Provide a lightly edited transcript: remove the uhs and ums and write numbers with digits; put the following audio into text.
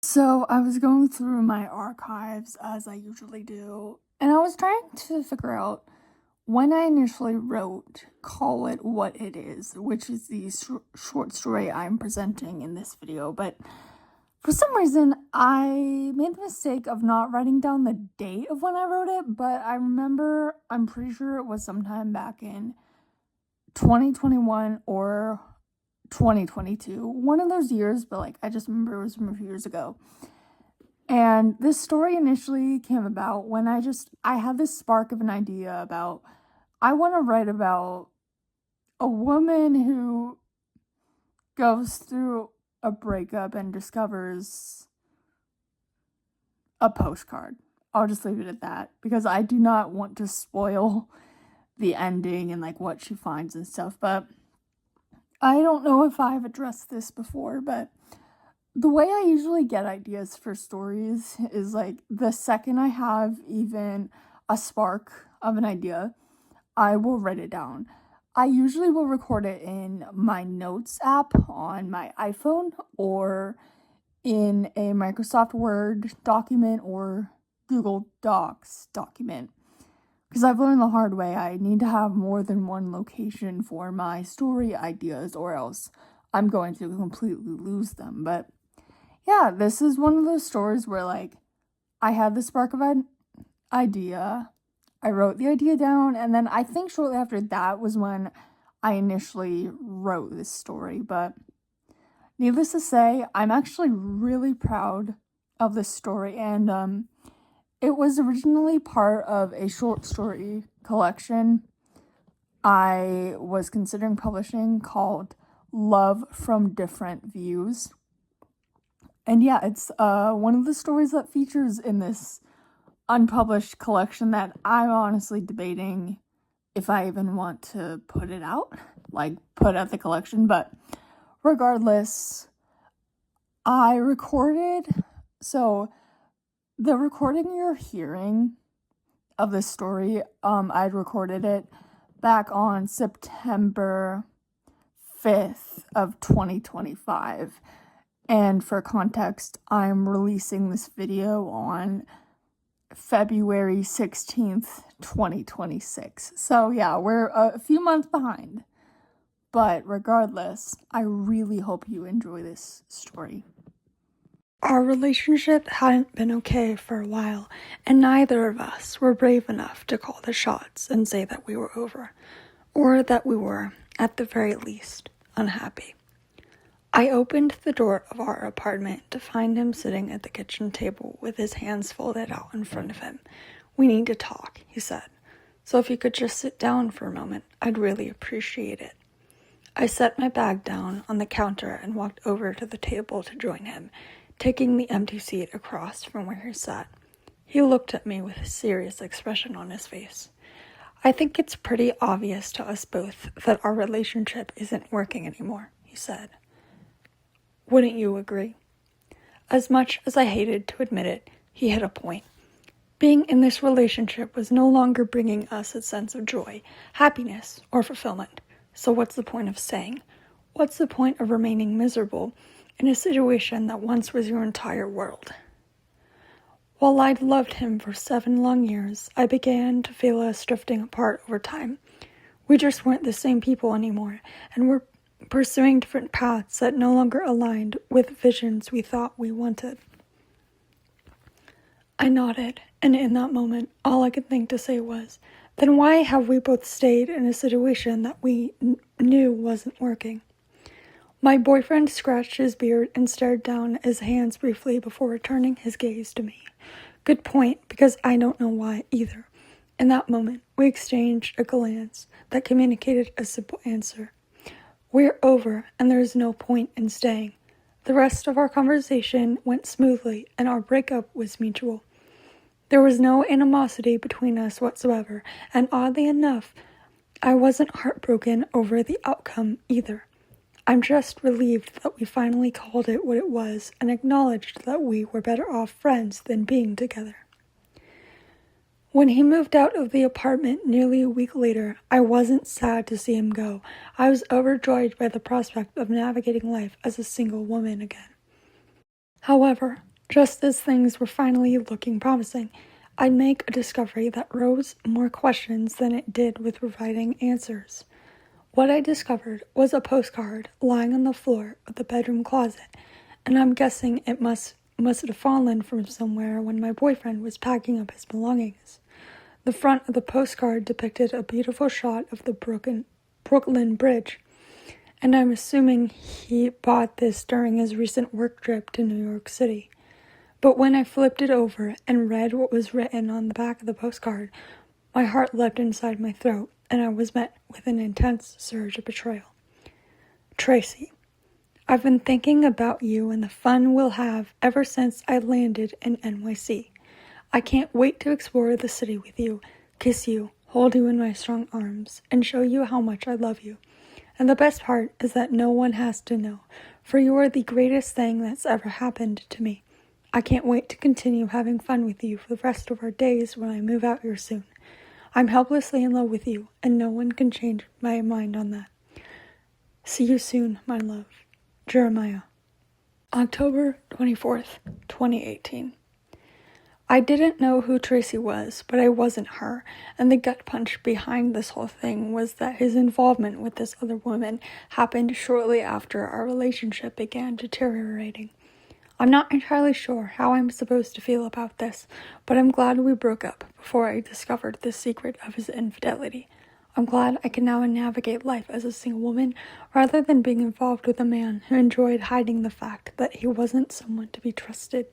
So I was going through my archives as I usually do, and I was trying to figure out when I initially wrote Call It What It Is, which is the short story I'm presenting in this video. But for some reason, I made the mistake of not writing down the date of when I wrote it, but I'm pretty sure it was sometime back in 2021 or 2022, one of those years, but I just remember it was from a few years ago. And this story initially came about when I had this spark of an idea about I want to write about a woman who goes through a breakup and discovers a postcard. I'll just leave it at that because I do not want to spoil the ending and what she finds and stuff. But I don't know if I've addressed this before, but the way I usually get ideas for stories is the second I have even a spark of an idea, I will write it down. I usually will record it in my notes app on my iPhone or in a Microsoft Word document or Google Docs document. Because I've learned the hard way, I need to have more than one location for my story ideas or else I'm going to completely lose them. But yeah, this is one of those stories where I had the spark of an idea, I wrote the idea down, and then I think shortly after that was when I initially wrote this story. But needless to say, I'm actually really proud of this story, and it was originally part of a short story collection I was considering publishing called Love from Different Views. And yeah, it's one of the stories that features in this unpublished collection that I'm honestly debating if I even want to put it out, put out the collection. But regardless, I recorded, so the recording you're hearing of this story, I'd recorded it back on September 5th of 2025. And for context, I'm releasing this video on February 16th, 2026. So yeah, we're a few months behind. But regardless, I really hope you enjoy this story. Our relationship hadn't been okay for a while, and neither of us were brave enough to call the shots and say that we were over, or that we were, at the very least, unhappy. I opened the door of our apartment to find him sitting at the kitchen table with his hands folded out in front of him. "We need to talk," he said. "So if you could just sit down for a moment, I'd really appreciate it." I set my bag down on the counter and walked over to the table to join him, taking the empty seat across from where he sat. He looked at me with a serious expression on his face. "I think it's pretty obvious to us both that our relationship isn't working anymore," he said. "Wouldn't you agree?" As much as I hated to admit it, he had a point. Being in this relationship was no longer bringing us a sense of joy, happiness, or fulfillment. So what's the point of staying? What's the point of remaining miserable in a situation that once was your entire world? While I'd loved him for 7 long years, I began to feel us drifting apart over time. We just weren't the same people anymore, and were pursuing different paths that no longer aligned with visions we thought we wanted. I nodded, and in that moment, all I could think to say was, then why have we both stayed in a situation that we knew wasn't working? My boyfriend scratched his beard and stared down at his hands briefly before returning his gaze to me. Good point, because I don't know why either. In that moment, we exchanged a glance that communicated a simple answer. We're over, and there is no point in staying. The rest of our conversation went smoothly, and our breakup was mutual. There was no animosity between us whatsoever, and oddly enough, I wasn't heartbroken over the outcome either. I'm just relieved that we finally called it what it was and acknowledged that we were better off friends than being together. When he moved out of the apartment nearly a week later, I wasn't sad to see him go. I was overjoyed by the prospect of navigating life as a single woman again. However, Just as things were finally looking promising, I'd make a discovery that rose more questions than it did with providing answers. What I discovered was a postcard lying on the floor of the bedroom closet, and I'm guessing it must have fallen from somewhere when my boyfriend was packing up his belongings. The front of the postcard depicted a beautiful shot of the Brooklyn Bridge, and I'm assuming he bought this during his recent work trip to New York City. But when I flipped it over and read what was written on the back of the postcard, my heart leapt inside my throat, and I was met with an intense surge of betrayal. Tracy, I've been thinking about you and the fun we'll have ever since I landed in NYC. I can't wait to explore the city with you, kiss you, hold you in my strong arms, and show you how much I love you. And the best part is that no one has to know, for you are the greatest thing that's ever happened to me. I can't wait to continue having fun with you for the rest of our days when I move out here soon. I'm helplessly in love with you, and no one can change my mind on that. See you soon, my love. Jeremiah. October 24th, 2018. I didn't know who Tracy was, but I wasn't her, and the gut punch behind this whole thing was that his involvement with this other woman happened shortly after our relationship began deteriorating. I'm not entirely sure how I'm supposed to feel about this, but I'm glad we broke up before I discovered the secret of his infidelity. I'm glad I can now navigate life as a single woman rather than being involved with a man who enjoyed hiding the fact that he wasn't someone to be trusted.